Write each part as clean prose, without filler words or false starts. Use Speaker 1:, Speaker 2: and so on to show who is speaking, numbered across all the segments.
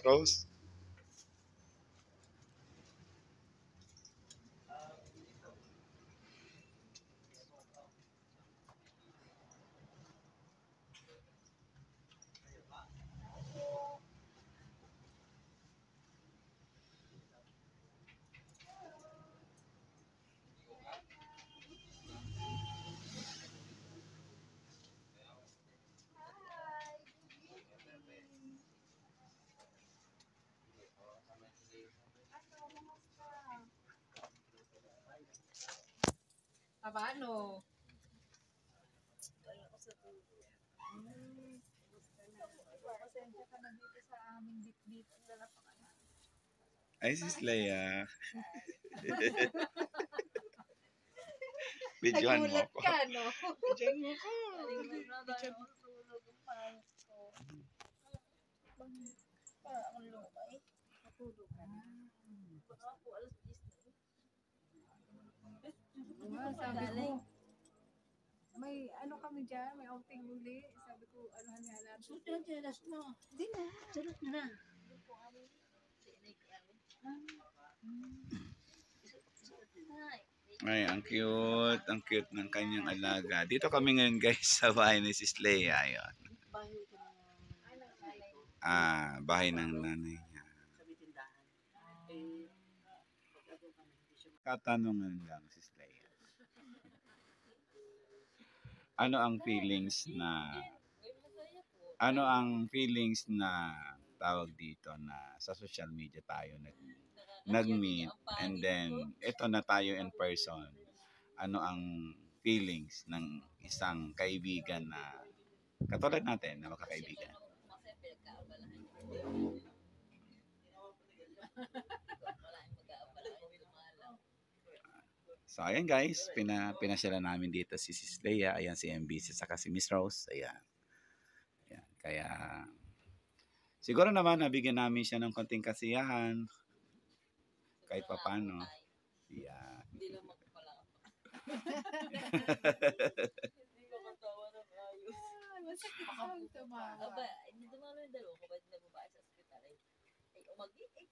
Speaker 1: Rose?
Speaker 2: Paano? Pasensya ka na dito sa aming bit-bit. Dala pa ka na.
Speaker 1: Ay, sis Leia. Bidyohan mo
Speaker 2: Nagulat
Speaker 1: ako.
Speaker 2: ka, no?
Speaker 1: Bidyohan mo ako.
Speaker 2: Bidyohan mo. Para akong lumay. Matulog ka na. Baka po alas 10 na.
Speaker 3: Sabi ko, may ano kami dyan, may outing uli. Sabi ko, ano hanyalan.
Speaker 2: Suot na jelas mo. Hindi na. Sarap na.
Speaker 1: Ay, ang cute. Ang cute ng kanyang alaga. Dito kami ngayon guys sa bahay ni sis Leia. Ayun. Bahay ng nanay niya. Katanungan lang sis Leia. Ano ang feelings na tawag dito na sa social media tayo nag-meet and then ito na tayo in person. Ano ang feelings ng isang kaibigan na katulad natin na makakaibigan? So ayan guys, pinasyalan namin dito si Sis Leia, ayan si MBC saka si Miss Rose, ayan. Ayan. Kaya siguro naman nabigyan namin siya ng konting kasiyahan kahit papano. Yeah.
Speaker 2: Hindi lang magpapala. Hindi makatawa ng ayos.
Speaker 3: Masakit ang tumawa.
Speaker 2: Aba, hindi dumalo yung dalawa ko. Ba't nababae sa ospital? Ay,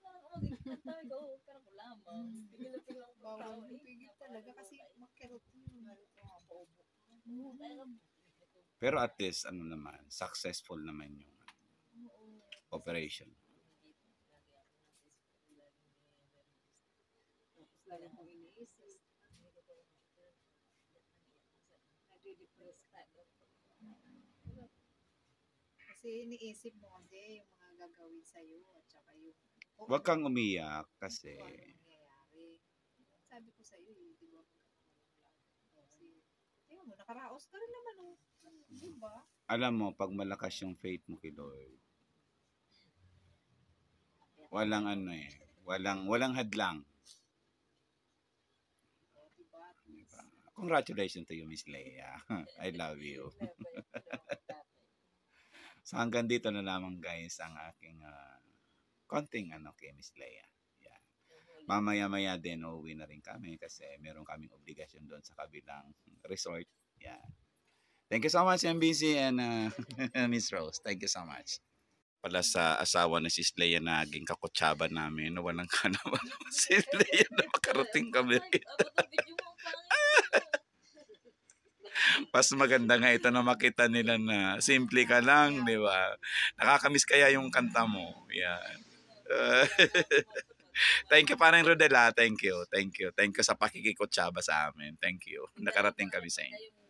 Speaker 2: parang umagig. Tayo ko, parang ko lamang. Bigil-bigil lang
Speaker 3: Bawal pipigil talaga kasi makirot yun.
Speaker 1: Pero at least ano naman, successful naman yung operation.
Speaker 3: Lagi kong iniisip. Nade-depress ka. Kasi iniisip mo kasi yung mga gagawin sa'yo at saka yung...
Speaker 1: Huwag kang umiyak kasi...
Speaker 3: nangyayari. Sabi ko sa'yo, di ba? Kasi, tingnan mo, nakaraos ka rin naman, oh. Di ba?
Speaker 1: Alam mo, pag malakas yung faith mo kay Lord, walang walang hadlang. Diba? Congratulations to you, Miss Leia. I love you. So hanggang dito na lamang guys ang aking konting kay Miss Leia. Yeah. Mamaya-maya din uuwi na rin kami kasi meron kaming obligasyon doon sa kabilang resort. Yeah. Thank you so much MBC and Miss Rose. Thank you so much. Pala sa asawa ni Sis Leia na naging kakutsaba namin na walang kanaman si Leia na makarating kami rito. Mas maganda nga ito na makita nila na simple ka lang, di ba? Nakakamiss kaya yung kanta mo. Yan. Thank you parang Rodela. Thank you. Thank you. Thank you sa pakikikutsaba sa amin. Thank you. Nakarating kami sa inyo.